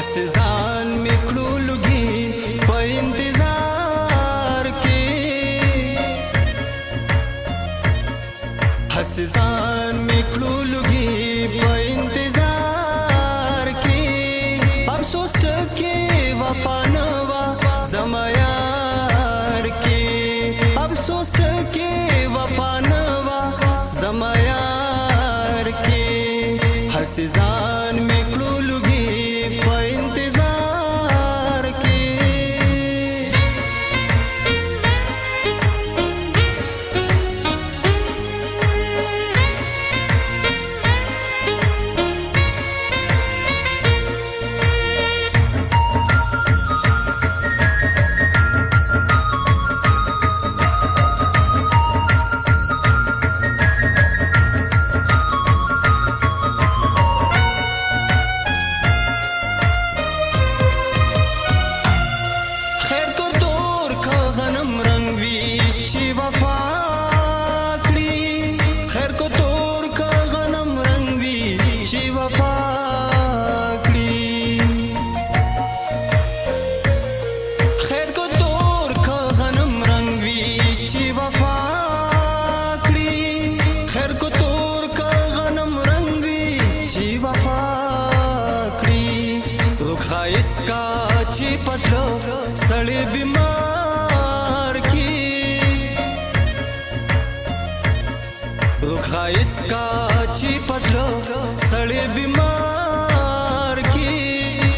هسې ځان مې کړو لږي په انتظار کې هسې ځان مې کړو لږي په انتظار کې افسوس ټکي وفا نه وه زما یار کې افسوس ټکي وفا نه وه زما یار کې هسې ځان مې کړو لږي په انتظار کې इसका ची पसलो सड़े बीमार की रुखा इसका ची पसलो सड़े बीमार की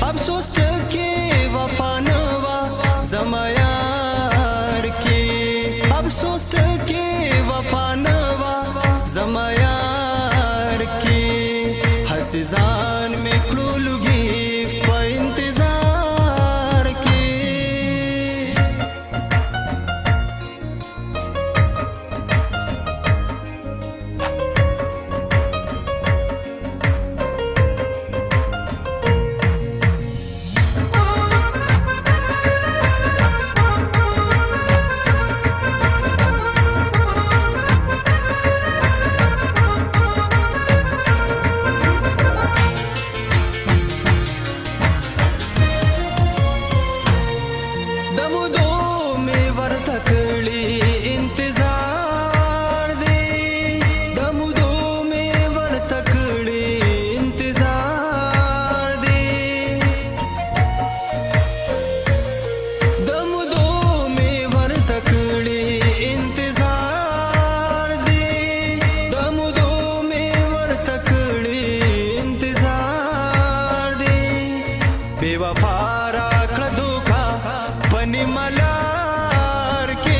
अफसोस के वफा नवा ज़मा यार की अफसोस के वफा नवा ज़मा यार की हंसी जान में कड़ू लुगी बेवफा राखड़ धोखा बनी मलार के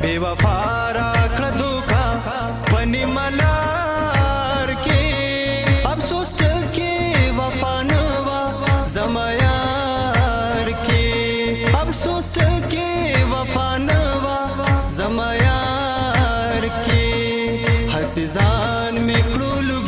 बेवफा राखड़ धोखा बनी मलार के अफसोस के वफा नवा ज़मा यार के अफसोस के वफा नवा ज़मा यार के हंसी जान में कड़ू लुगी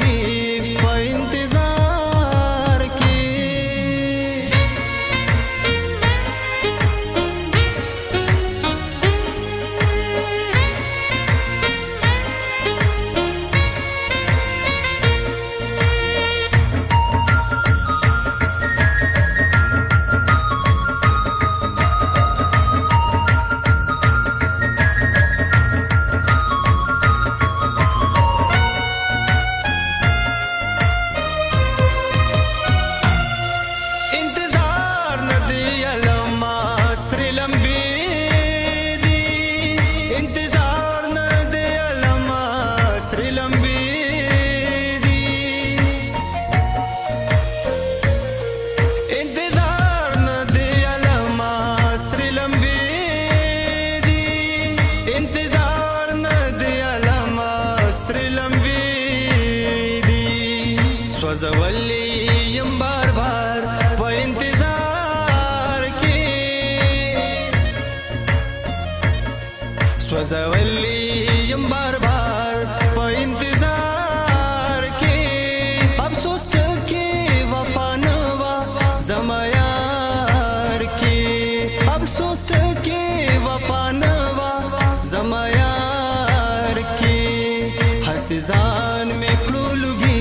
स्वज़वल्ली यम बार बार प इंतजार के स्वज़वल्ली यम बार बार प इंतजार के अफसोस के वफा नवा ज़मा यार के अफसोस के वफा नवा ज़मा यार के हंसी जान में कड़ू लुगी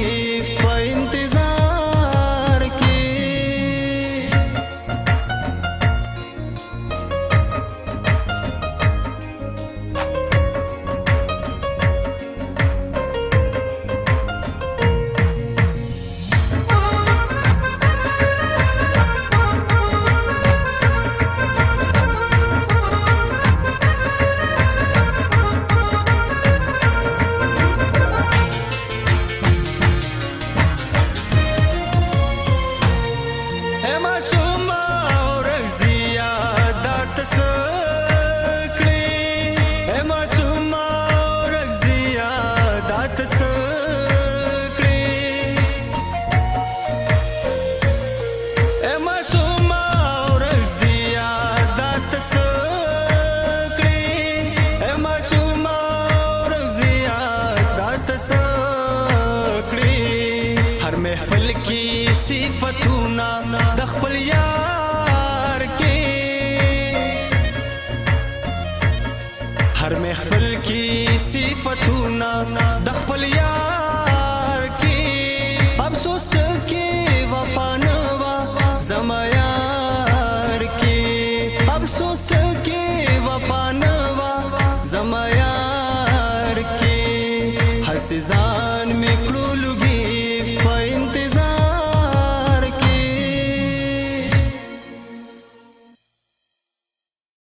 हर महफिल की सिफतूना द खपल यार के हर महफिल की सिफतूना द खपल यार